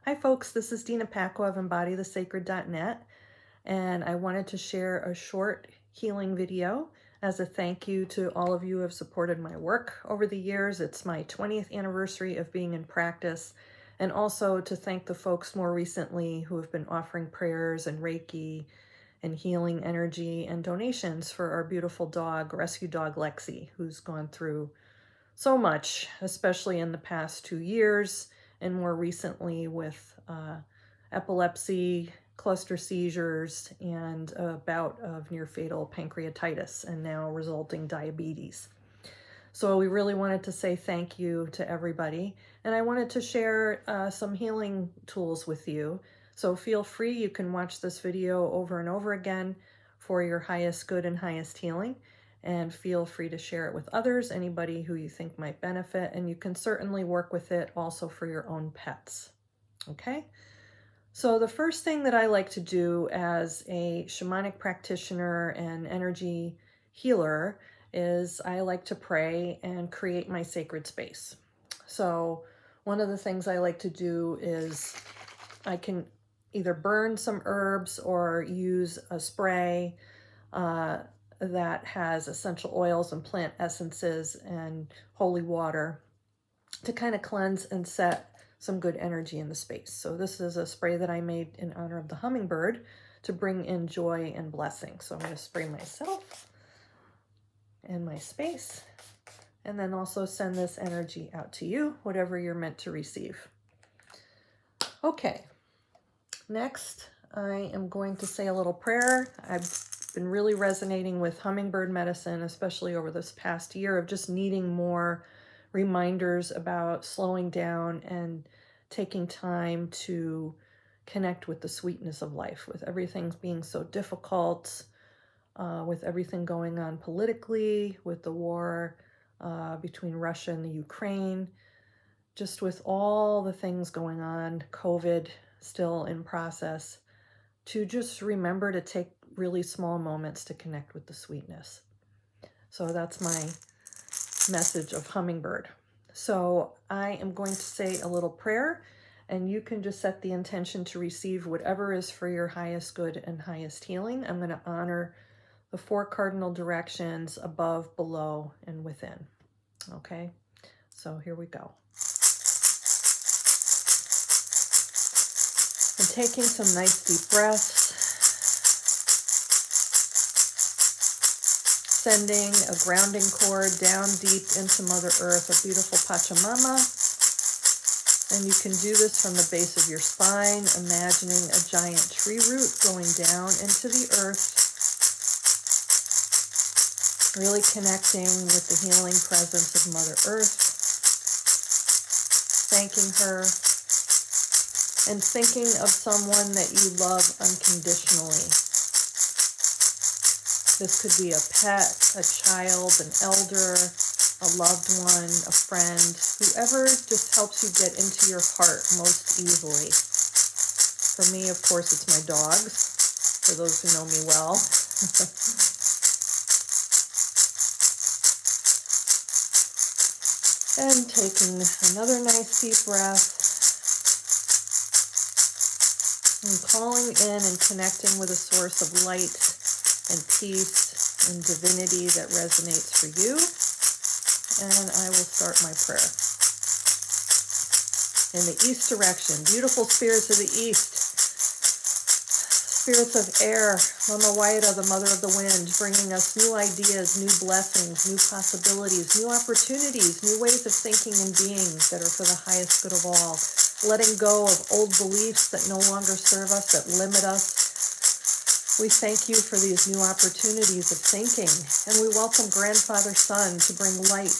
Hi folks, this is Dina Paco of EmbodyTheSacred.net, and I wanted to share a short healing video as a thank you to all of you who have supported my work over the years. It's my 20th anniversary of being in practice, and also to thank the folks more recently who have been offering prayers and Reiki and healing energy and donations for our beautiful dog, rescue dog Lexi, who's gone through so much, especially in the past 2 years, and more recently with epilepsy, cluster seizures, and a bout of near-fatal pancreatitis, and now resulting diabetes. So we really wanted to say thank you to everybody, and I wanted to share some healing tools with you. So feel free, you can watch this video over and over again for your highest good and highest healing. And feel free to share it with others, anybody who you think might benefit, and you can certainly work with it also for your own pets. Okay? So the first thing that I like to do as a shamanic practitioner and energy healer is I like to pray and create my sacred space. So one of the things I like to do is I can either burn some herbs or use a spray that has essential oils and plant essences and holy water to kind of cleanse and set some good energy in the space. So this is a spray that I made in honor of the hummingbird to bring in joy and blessing. So I'm going to spray myself and my space, and then also send this energy out to you, whatever you're meant to receive. Okay, next I am going to say a little prayer. I've been really resonating with hummingbird medicine, especially over this past year, of just needing more reminders about slowing down and taking time to connect with the sweetness of life, with everything being so difficult, with everything going on politically, with the war between Russia and the Ukraine, just with all the things going on, COVID still in process, to just remember to take really small moments to connect with the sweetness. So that's my message of hummingbird. So I am going to say a little prayer, and you can just set the intention to receive whatever is for your highest good and highest healing. I'm going to honor the 4 cardinal directions above, below, and within. Okay, so here we go. And taking some nice deep breaths, sending a grounding cord down deep into Mother Earth, a beautiful Pachamama. And you can do this from the base of your spine, imagining a giant tree root going down into the earth, really connecting with the healing presence of Mother Earth, thanking her, and thinking of someone that you love unconditionally. This could be a pet, a child, an elder, a loved one, a friend, whoever just helps you get into your heart most easily. For me, of course, it's my dogs, for those who know me well. And taking another nice deep breath, and calling in and connecting with a source of light and peace and divinity that resonates for you. And I will start my prayer. In the east direction, beautiful spirits of the east, spirits of air, Mama Waida, the mother of the wind, bringing us new ideas, new blessings, new possibilities, new opportunities, new ways of thinking and being that are for the highest good of all. Letting go of old beliefs that no longer serve us, that limit us. We thank you for these new opportunities of thinking, and we welcome Grandfather Sun to bring light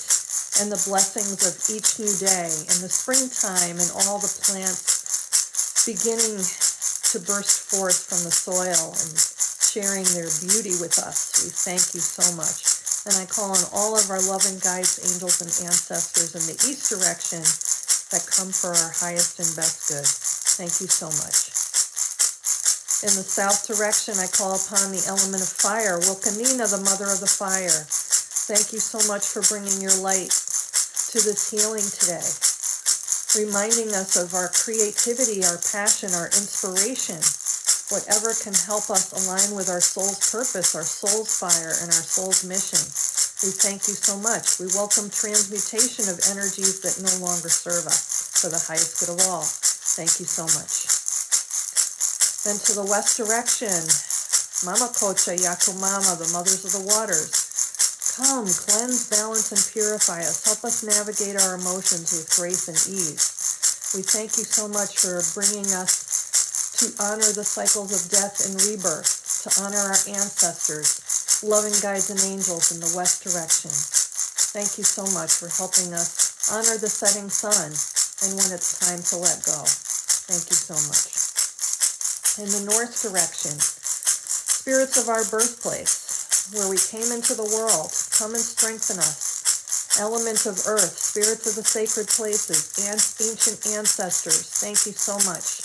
and the blessings of each new day, and the springtime and all the plants beginning to burst forth from the soil and sharing their beauty with us. We thank you so much. And I call on all of our loving guides, angels, and ancestors in the east direction that come for our highest and best good. Thank you so much. In the south direction, I call upon the element of fire, Wilkanina, the mother of the fire. Thank you so much for bringing your light to this healing today. reminding us of our creativity, our passion, our inspiration, whatever can help us align with our soul's purpose, our soul's fire, and our soul's mission. We thank you so much. We welcome transmutation of energies that no longer serve us for the highest good of all. Thank you so much. Then to the west direction, Mama Kocha, Yakumama, the mothers of the waters. Come, cleanse, balance, and purify us. Help us navigate our emotions with grace and ease. We thank you so much for bringing us to honor the cycles of death and rebirth, to honor our ancestors, loving guides and angels in the west direction. Thank you so much for helping us honor the setting sun and when it's time to let go. Thank you so much. In the north direction, spirits of our birthplace, where we came into the world, come and strengthen us. Element of earth, spirits of the sacred places, and ancient ancestors, thank you so much.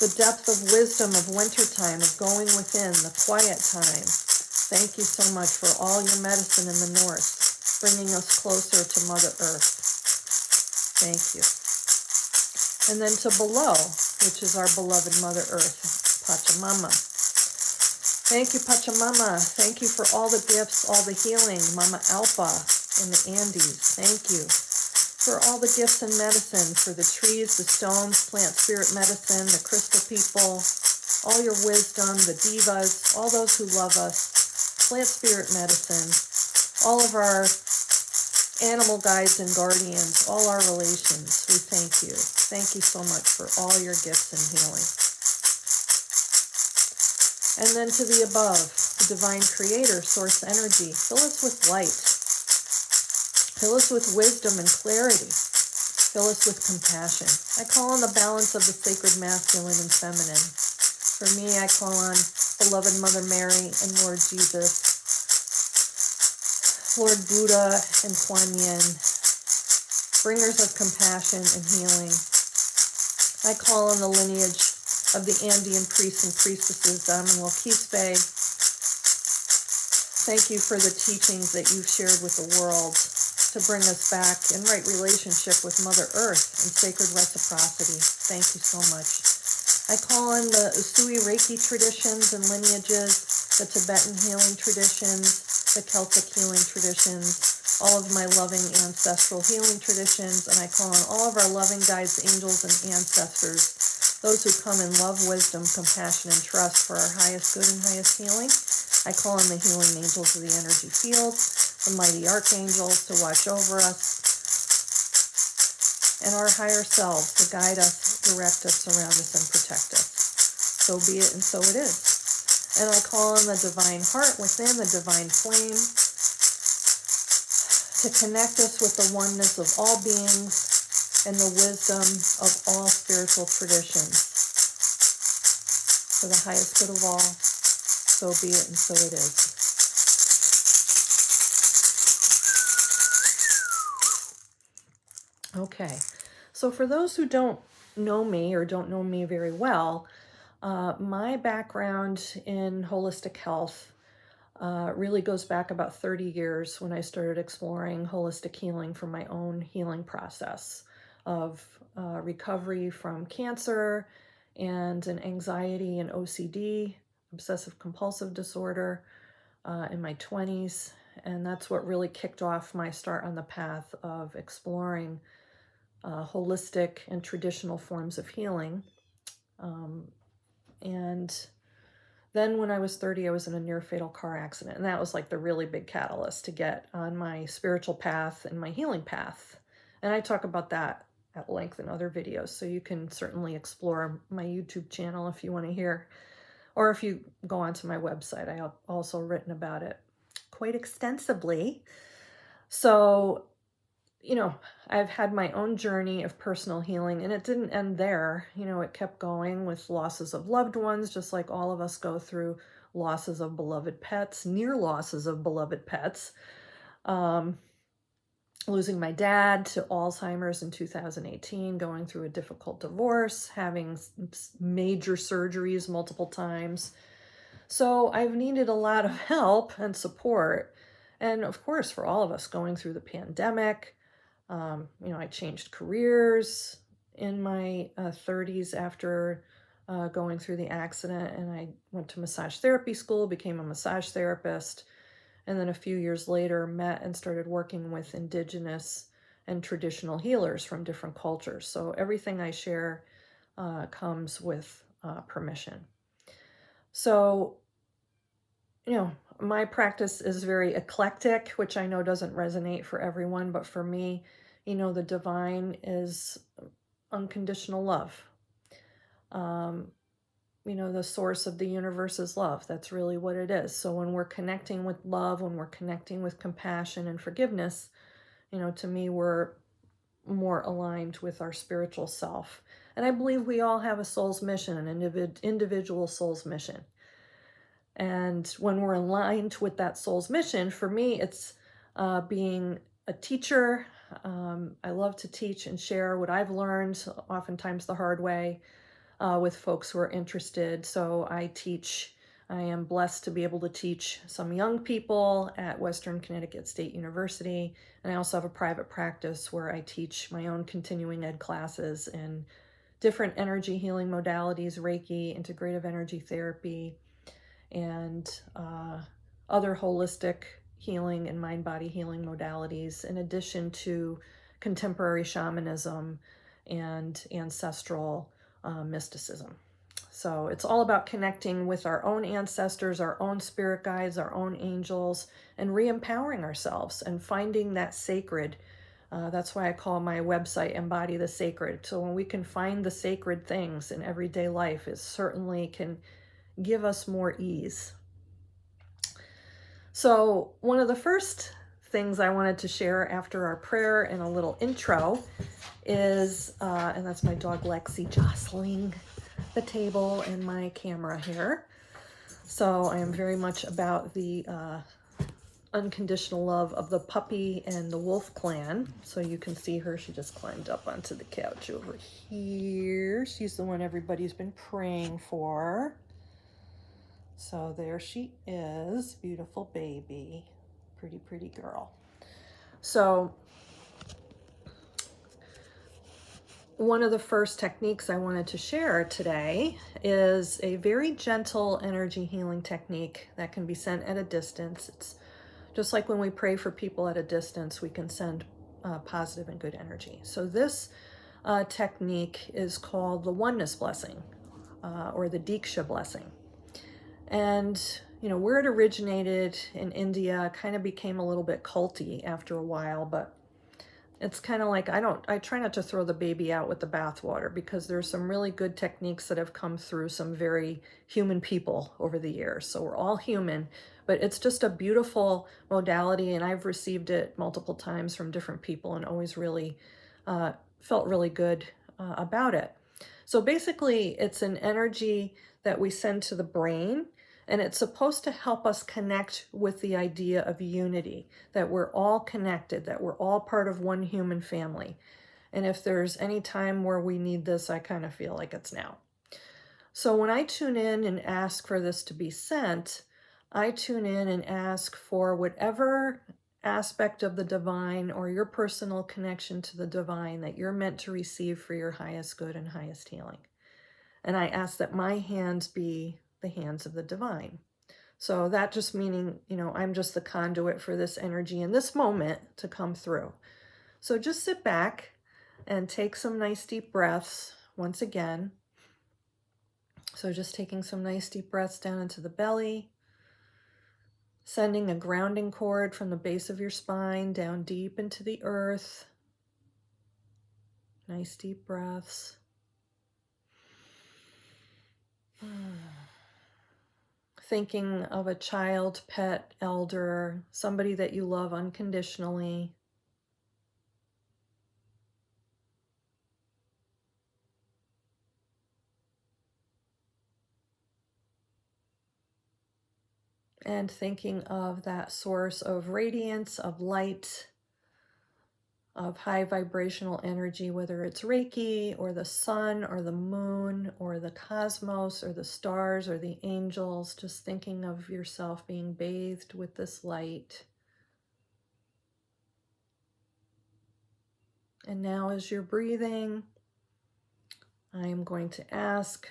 The depth of wisdom of wintertime, of going within, the quiet time. Thank you so much for all your medicine in the north, bringing us closer to Mother Earth. Thank you. And then to below, which is our beloved Mother Earth, Pachamama. Thank you, Pachamama. Thank you for all the gifts, all the healing, Mama Alpa in the Andes. Thank you for all the gifts and medicine, for the trees, the stones, plant spirit medicine, the crystal people, all your wisdom, the divas, all those who love us, plant spirit medicine, all of our animal guides and guardians, all our relations. We thank you. Thank you so much for all your gifts and healing. And then to the above, the divine creator, source energy, fill us with light. Fill us with wisdom and clarity. Fill us with compassion. I call on the balance of the sacred masculine and feminine. For me, I call on beloved Mother Mary and Lord Jesus, Lord Buddha and Kuan Yin, bringers of compassion and healing. I call on the lineage of the Andean priests and priestesses, Daman Quispe. Thank you for the teachings that you've shared with the world to bring us back in right relationship with Mother Earth and sacred reciprocity. Thank you so much. I call on the Usui Reiki traditions and lineages, the Tibetan healing traditions, the Celtic healing traditions, all of my loving ancestral healing traditions, and I call on all of our loving guides, angels, and ancestors, those who come in love, wisdom, compassion, and trust for our highest good and highest healing. I call on the healing angels of the energy field, the mighty archangels to watch over us, and our higher selves to guide us, direct us, surround us, and protect us. So be it, and so it is. And I call on the divine heart within, the divine flame, to connect us with the oneness of all beings and the wisdom of all spiritual traditions. For the highest good of all, so be it, and so it is. Okay, so for those who don't know me or don't know me very well, my background in holistic health really goes back about 30 years when I started exploring holistic healing for my own healing process of recovery from cancer and an anxiety and OCD, obsessive compulsive disorder, in my 20s. And that's what really kicked off my start on the path of exploring holistic and traditional forms of healing. And then when I was 30, I was in a near fatal car accident. And that was like the really big catalyst to get on my spiritual path and my healing path. And I talk about that at length in other videos. So you can certainly explore my YouTube channel if you want to hear, or if you go onto my website, I've also written about it quite extensively. So, you know, I've had my own journey of personal healing, and it didn't end there. You know, it kept going with losses of loved ones, just like all of us go through losses of beloved pets, near losses of beloved pets. Losing my dad to Alzheimer's in 2018, going through a difficult divorce, having major surgeries multiple times. So I've needed a lot of help and support. And of course, for all of us going through the pandemic, I changed careers in my 30s after going through the accident, and I went to massage therapy school, became a massage therapist, and then a few years later met and started working with indigenous and traditional healers from different cultures. So everything I share comes with permission. So, my practice is very eclectic, which I know doesn't resonate for everyone, but for me, the divine is unconditional love. The source of the universe is love. That's really what it is. So when we're connecting with love, when we're connecting with compassion and forgiveness, to me, we're more aligned with our spiritual self. And I believe we all have a soul's mission, an individual soul's mission. And when we're aligned with that soul's mission, for me, it's being a teacher. I love to teach and share what I've learned, oftentimes the hard way, with folks who are interested. So I am blessed to be able to teach some young people at Western Connecticut State University. And I also have a private practice where I teach my own continuing ed classes in different energy healing modalities, Reiki, integrative energy therapy, and other holistic healing and mind-body healing modalities, in addition to contemporary shamanism and ancestral mysticism. So it's all about connecting with our own ancestors, our own spirit guides, our own angels, and re-empowering ourselves and finding that sacred. That's why I call my website Embody the Sacred. So when we can find the sacred things in everyday life, it certainly can give us more ease. So one of the first things I wanted to share after our prayer and a little intro is, and that's my dog Lexi jostling the table and my camera here. So I am very much about the unconditional love of the puppy and the wolf clan. So you can see her, she just climbed up onto the couch over here. She's the one everybody's been praying for. So there she is, beautiful baby, pretty girl. So one of the first techniques I wanted to share today is a very gentle energy healing technique that can be sent at a distance. It's just like when we pray for people at a distance, we can send positive and good energy. So this technique is called the Oneness Blessing or the Diksha Blessing. And, where it originated in India kind of became a little bit culty after a while, but it's kind of like, I try not to throw the baby out with the bathwater, because there's some really good techniques that have come through some very human people over the years. So we're all human, but it's just a beautiful modality, and I've received it multiple times from different people and always really felt really good about it. So basically, it's an energy that we send to the brain, and it's supposed to help us connect with the idea of unity, that we're all connected, that we're all part of one human family. And if there's any time where we need this, I kind of feel like it's now. So when I tune in and ask for this to be sent, I tune in and ask for whatever aspect of the divine or your personal connection to the divine that you're meant to receive for your highest good and highest healing. And I ask that my hands be the hands of the divine. So that just meaning, I'm just the conduit for this energy in this moment to come through. So just sit back and take some nice deep breaths once again. So just taking some nice deep breaths down into the belly, sending a grounding cord from the base of your spine down deep into the earth. Nice deep breaths. Thinking of a child, pet, elder, somebody that you love unconditionally. And thinking of that source of radiance, of light, of high vibrational energy, whether it's Reiki or the sun or the moon or the cosmos or the stars or the angels, just thinking of yourself being bathed with this light. And now as you're breathing, I am going to ask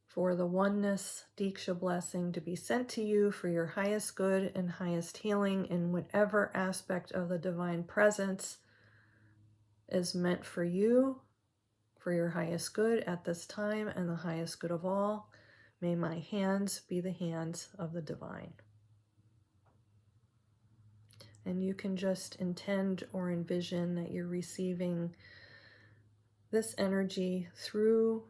for the Oneness Diksha blessing to be sent to you for your highest good and highest healing in whatever aspect of the divine presence is meant for you, for your highest good at this time and the highest good of all. May my hands be the hands of the divine. And you can just intend or envision that you're receiving this energy through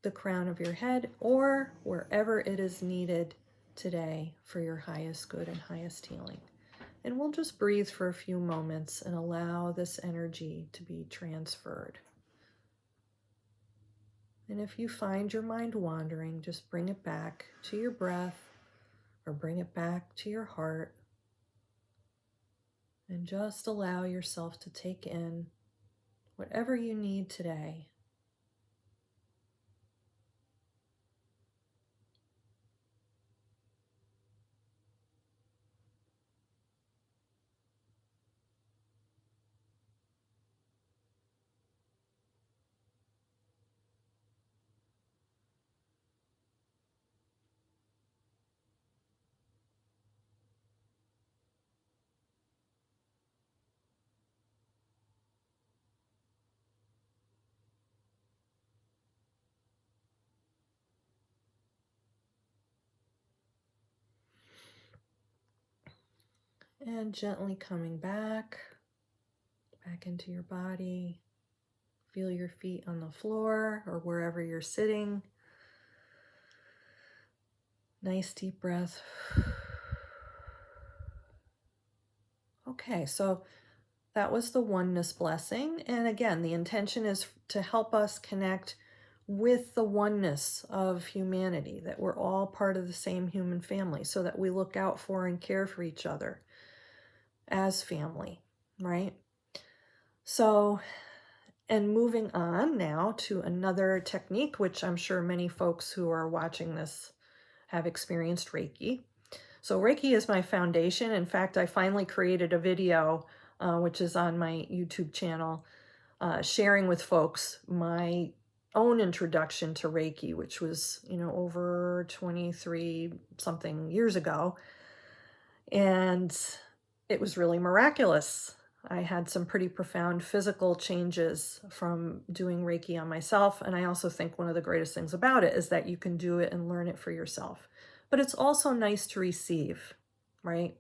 the crown of your head or wherever it is needed today for your highest good and highest healing. And we'll just breathe for a few moments and allow this energy to be transferred. And if you find your mind wandering, just bring it back to your breath or bring it back to your heart. And just allow yourself to take in whatever you need today. And gently coming back into your body. Feel your feet on the floor or wherever you're sitting. Nice deep breath. Okay, so that was the Oneness Blessing. And again, the intention is to help us connect with the oneness of humanity, that we're all part of the same human family, so that we look out for and care for each other as family, right? So, and moving on now to another technique, which I'm sure many folks who are watching this have experienced, Reiki. So Reiki is my foundation. In fact, I finally created a video, which is on my YouTube channel, sharing with folks my own introduction to Reiki, which was, over 23 something years ago. And it was really miraculous. I had some pretty profound physical changes from doing Reiki on myself. And I also think one of the greatest things about it is that you can do it and learn it for yourself. But it's also nice to receive, right?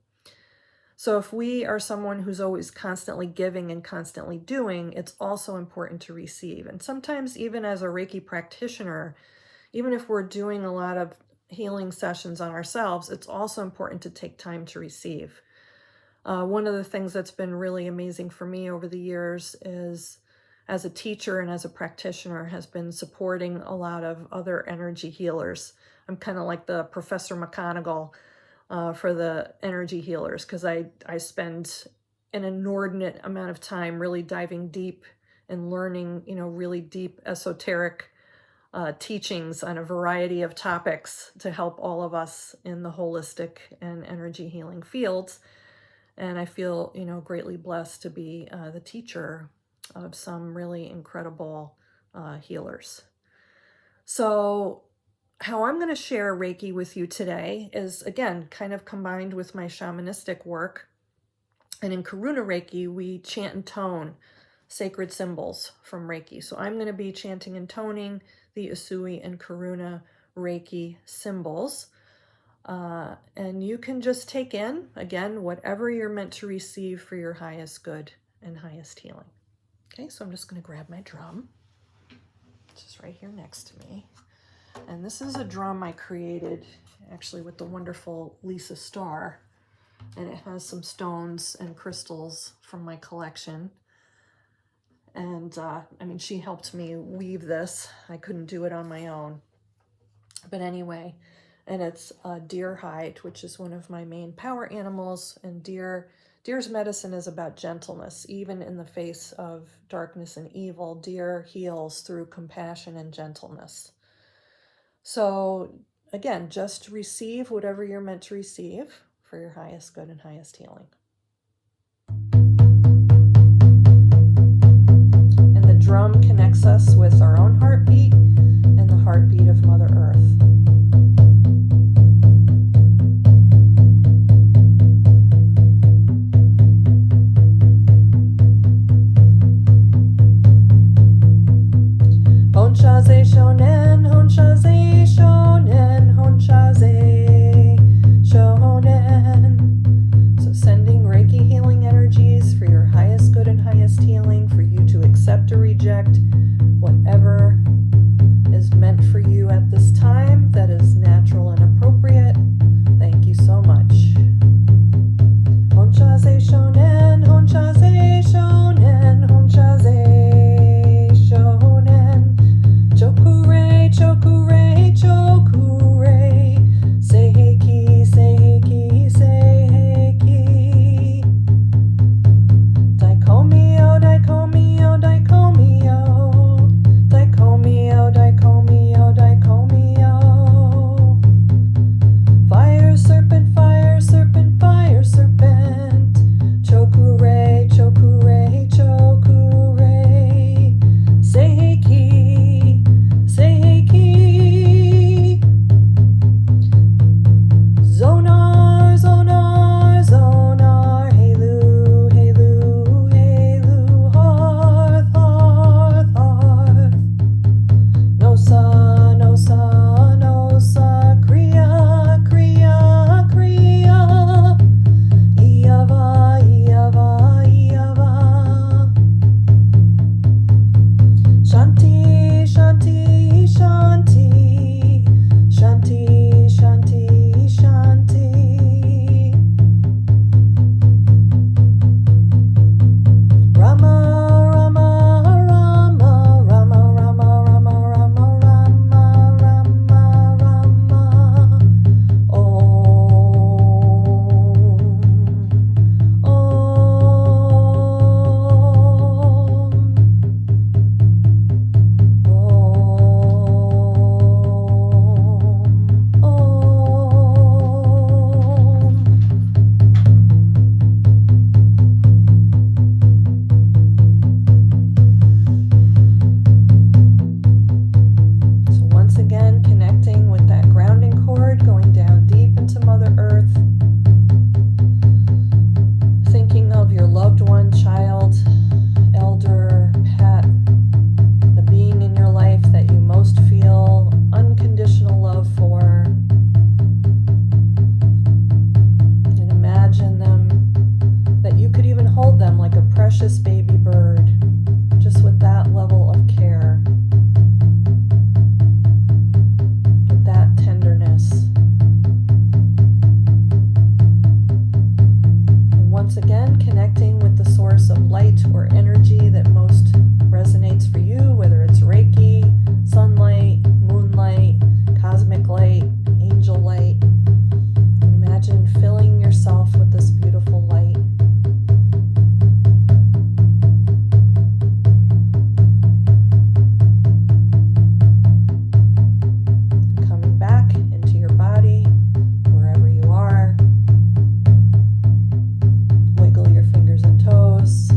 So if we are someone who's always constantly giving and constantly doing, it's also important to receive. And sometimes even as a Reiki practitioner, even if we're doing a lot of healing sessions on ourselves, it's also important to take time to receive. One of the things that's been really amazing for me over the years is, as a teacher and as a practitioner, has been supporting a lot of other energy healers. I'm kind of like the Professor McGonagall for the energy healers, because I spend an inordinate amount of time really diving deep and learning, really deep esoteric teachings on a variety of topics to help all of us in the holistic and energy healing fields. And I feel, greatly blessed to be the teacher of some really incredible healers. So how I'm going to share Reiki with you today is, again, kind of combined with my shamanistic work. And in Karuna Reiki, we chant and tone sacred symbols from Reiki. So I'm going to be chanting and toning the Usui and Karuna Reiki symbols. And you can just take in, again, whatever you're meant to receive for your highest good and highest healing. Okay, so I'm just going to grab my drum, which is right here next to me. And this is a drum I created actually with the wonderful Lisa Starr. And it has some stones and crystals from my collection. And she helped me weave this. I couldn't do it on my own. But anyway, and it's deer hide, which is one of my main power animals. And deer's medicine is about gentleness. Even in the face of darkness and evil, deer heals through compassion and gentleness. So again, just receive whatever you're meant to receive for your highest good and highest healing. drum connects us with our own heartbeat and the heartbeat of Mother Earth. Honshaze shonen, honshaze shonen, honshaze shonen. So sending Reiki healing energies for your highest good and highest healing, for you to accept or reject whatever is meant for you at this time that is natural and appropriate. Thank you so much. Honshaze shonen, honshaze shonen, honshaze shonen. Chokure, chokure, chokure. Seiki, seiki, seiki. Daikomio, daikomio, daikomio. Daikomio, daikomio, daikomio. Fire serpent, fire serpent, fire serpent. Chokure, chokure, chokure. Seiki, seiki. Zonar, zonar, zonar. Helu, helu, helu. Hearth, hearth, hearth. Nosa, nosa, nosa. Kriya, kriya, kriya. Iyava, iyava, iyava. Shanti, shanti, shanti. Shanti, shanti, shanti. Rama, Rama, Rama, Rama, Rama, Rama, Rama, Rama, Rama, Rama. Om, Om, Om. So once again, connecting with that grounding cord, going down deep into Mother Earth, thinking of your loved one, child, elder, pet, the being in your life that you most feel unconditional love for, and imagine them, that you could even hold them like a precious baby bird, just with that level of care, with that tenderness. And once again, connecting with the source of light or energy that most resonates for you, whether it's Reiki, sunlight, moonlight, cosmic light, angel light. And imagine filling yourself with this beautiful light. Coming back into your body, wherever you are. Wiggle your fingers and toes.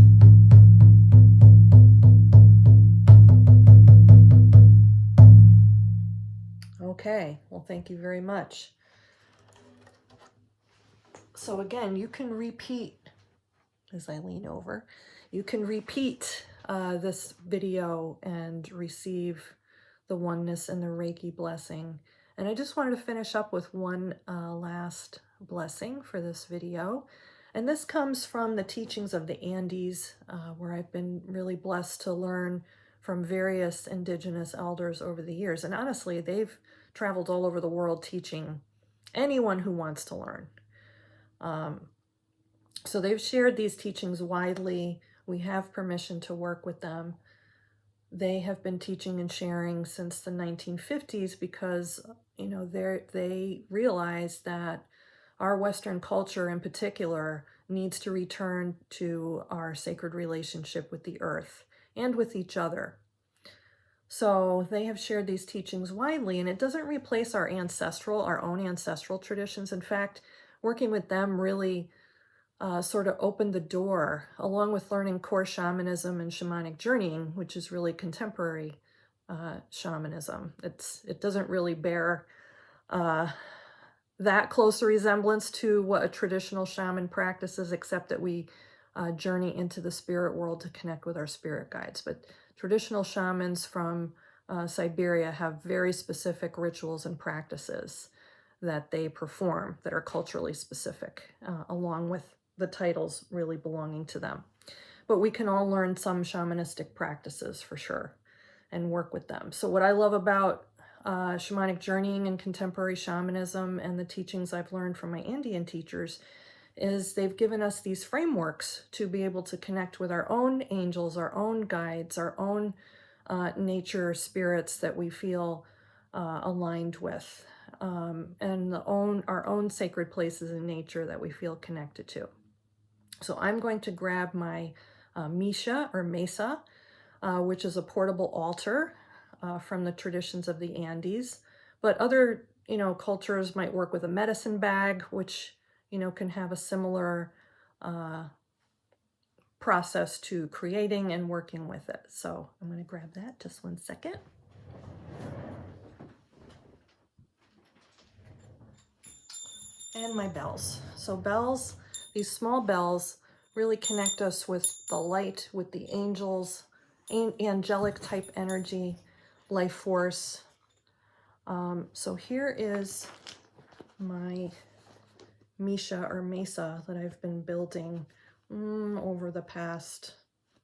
Okay, well, thank you very much. So again, you can repeat, as I lean over, you can repeat this video and receive the oneness and the Reiki blessing. And I just wanted to finish up with one last blessing for this video. And this comes from the teachings of the Andes, where I've been really blessed to learn from various indigenous elders over the years. And honestly, they've traveled all over the world teaching anyone who wants to learn. So they've shared these teachings widely. We have permission to work with them. They have been teaching and sharing since the 1950s because, you know, they realize that our Western culture in particular needs to return to our sacred relationship with the earth and with each other. So they have shared these teachings widely, and it doesn't replace our own ancestral traditions. In fact, working with them really sort of opened the door, along with learning core shamanism and shamanic journeying, which is really contemporary shamanism. It doesn't really bear that close a resemblance to what a traditional shaman practices, except that we journey into the spirit world to connect with our spirit guides. But traditional shamans from Siberia have very specific rituals and practices that they perform that are culturally specific, along with the titles really belonging to them. But we can all learn some shamanistic practices for sure and work with them. So what I love about shamanic journeying and contemporary shamanism and the teachings I've learned from my Indian teachers is they've given us these frameworks to be able to connect with our own angels, our own guides, our own nature spirits that we feel aligned with, and our own sacred places in nature that we feel connected to. So I'm going to grab my Misha or Mesa, which is a portable altar from the traditions of the Andes. But other, cultures might work with a medicine bag, which, can have a similar process to creating and working with it. So I'm going to grab that, just one second. And my bells. So bells, these small bells really connect us with the light, with the angels, angelic type energy, life force. So here is my Misha or Mesa that I've been building over the past,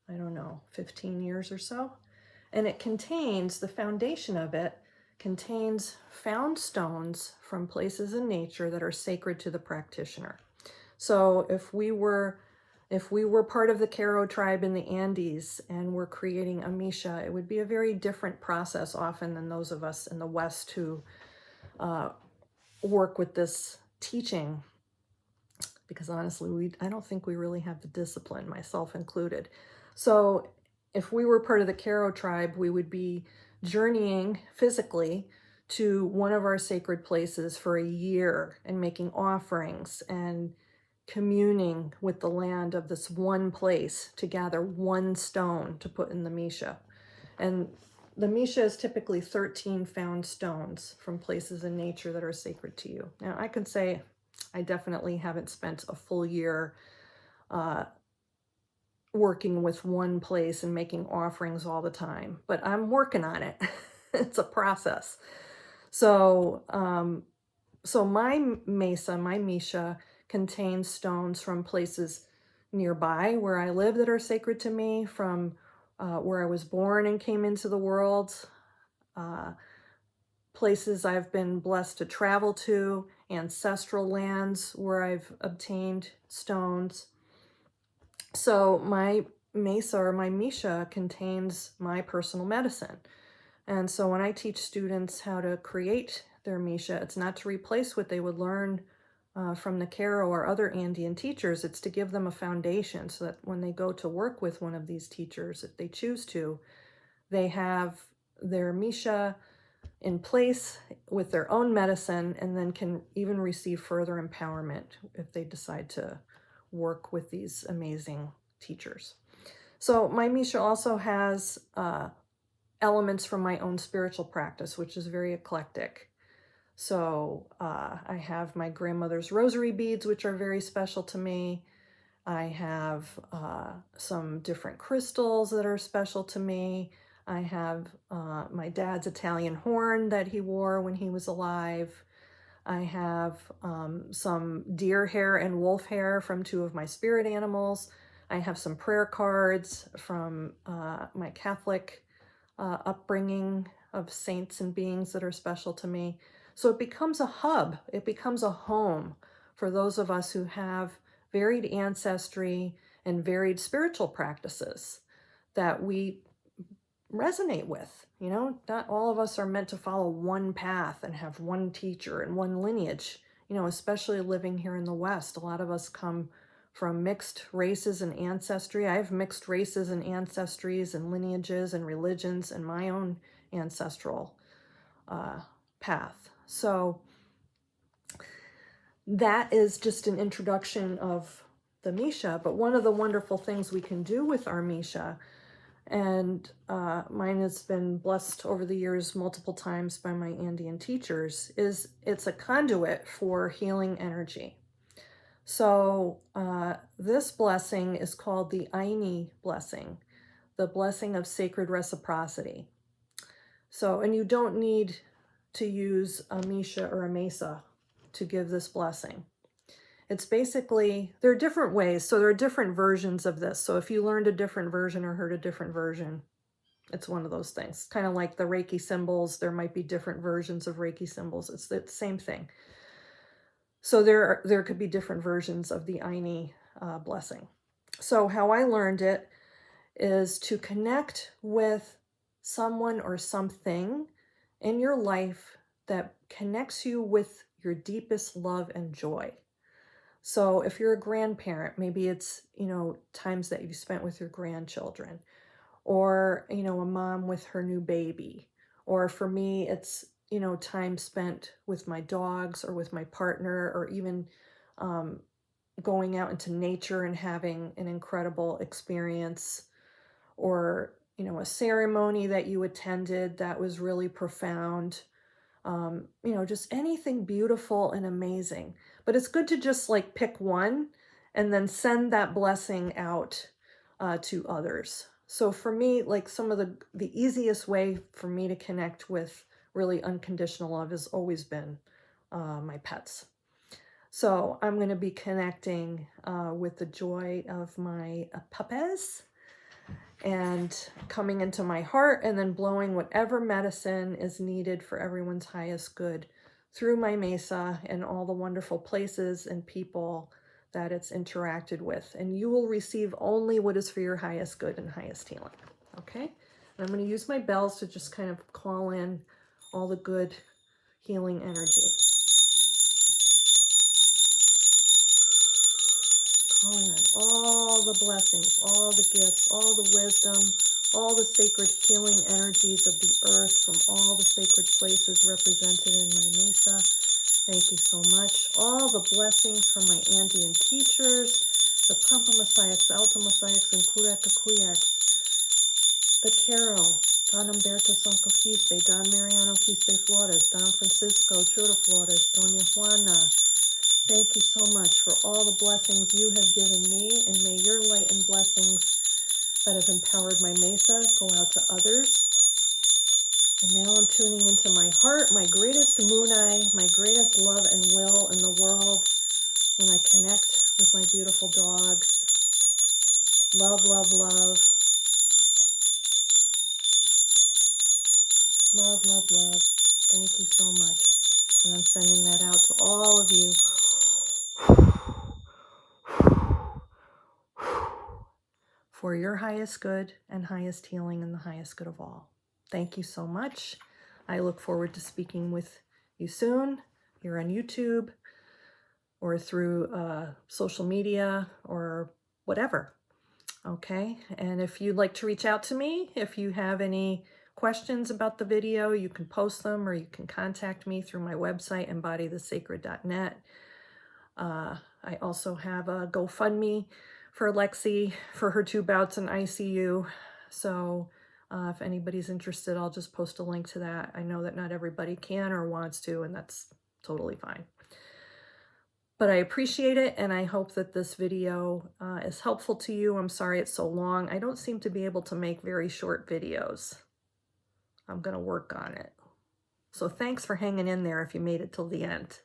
15 years or so. And it contains, the foundation of it contains found stones from places in nature that are sacred to the practitioner. So if we were part of the Karo tribe in the Andes and we're creating a Misha, it would be a very different process often than those of us in the West who work with this teaching. Because honestly, I don't think we really have the discipline, myself included. So if we were part of the Karo tribe, we would be journeying physically to one of our sacred places for a year and making offerings and communing with the land of this one place to gather one stone to put in the Misha. And the Misha is typically 13 found stones from places in nature that are sacred to you. Now, I can say I definitely haven't spent a full year working with one place and making offerings all the time, but I'm working on it. It's a process. So, my Mesa, my Misha, contains stones from places nearby where I live that are sacred to me, from where I was born and came into the world, places I've been blessed to travel to, ancestral lands where I've obtained stones. So my Mesa or my Misha contains my personal medicine. And so when I teach students how to create their Misha, it's not to replace what they would learn from the Karo or other Andean teachers. It's to give them a foundation so that when they go to work with one of these teachers, if they choose to, they have their Misha in place with their own medicine, and then can even receive further empowerment if they decide to work with these amazing teachers. So my Misha also has elements from my own spiritual practice, which is very eclectic. So I have my grandmother's rosary beads, which are very special to me. I have some different crystals that are special to me. I have my dad's Italian horn that he wore when he was alive. I have some deer hair and wolf hair from two of my spirit animals. I have some prayer cards from my Catholic upbringing of saints and beings that are special to me. So it becomes a hub. It becomes a home for those of us who have varied ancestry and varied spiritual practices that we resonate with. Not all of us are meant to follow one path and have one teacher and one lineage, especially living here in the West. A lot of us come from mixed races and ancestry. I have mixed races and ancestries and lineages and religions and my own ancestral path. So that is just an introduction of the Misha, but one of the wonderful things we can do with our Misha, and mine has been blessed over the years multiple times by my Andean teachers, is it's a conduit for healing energy. So this blessing is called the Aini blessing, the blessing of sacred reciprocity. So, and you don't need to use a Misha or a Mesa to give this blessing. It's basically, there are different ways. So there are different versions of this. So if you learned a different version or heard a different version, it's one of those things. Kind of like the Reiki symbols, there might be different versions of Reiki symbols. It's the same thing. So there could be different versions of the Aini blessing. So how I learned it is to connect with someone or something in your life that connects you with your deepest love and joy. So if you're a grandparent, maybe it's, times that you spent with your grandchildren, or, a mom with her new baby. Or for me, it's, time spent with my dogs or with my partner, or even going out into nature and having an incredible experience, or, a ceremony that you attended that was really profound. Just anything beautiful and amazing. But it's good to just like pick one and then send that blessing out to others. So for me, like some of the easiest way for me to connect with really unconditional love has always been my pets. So I'm going to be connecting with the joy of my puppies and coming into my heart, and then blowing whatever medicine is needed for everyone's highest good through my mesa and all the wonderful places and people that it's interacted with. And you will receive only what is for your highest good and highest healing. Okay? And I'm going to use my bells to just kind of call in all the good healing energy. Calling on all the blessings, all the gifts, all the wisdom, all the sacred healing energies of the earth from all the sacred places represented in my mesa. Thank you so much. All the blessings from my Andean teachers, the Pampa Messiahs, Alta Messiahs, and Kureka Kuyaks, the Carol, Don Humberto Sanco Quispe, Don Mariano Quispe Flores, Don Francisco Chura Flores, Doña Juana. Thank you so much for all the blessings you have given me, and may your light and blessings that have empowered my mesa go out to others. And now I'm tuning into my heart, my greatest munai, my greatest love and will in the world when I connect with my beautiful dogs. Love, love, love. Love, love, love. Thank you so much. And I'm sending that out to all of you. For your highest good and highest healing and the highest good of all. Thank you so much. I look forward to speaking with you soon here on YouTube or through social media or whatever. Okay, and if you'd like to reach out to me, if you have any questions about the video, you can post them, or you can contact me through my website, embodythesacred.net. I also have a GoFundMe for Lexi for her 2 bouts in ICU. So if anybody's interested, I'll just post a link to that. I know that not everybody can or wants to, and that's totally fine. But I appreciate it, and I hope that this video is helpful to you. I'm sorry it's so long. I don't seem to be able to make very short videos. I'm going to work on it. So thanks for hanging in there if you made it till the end.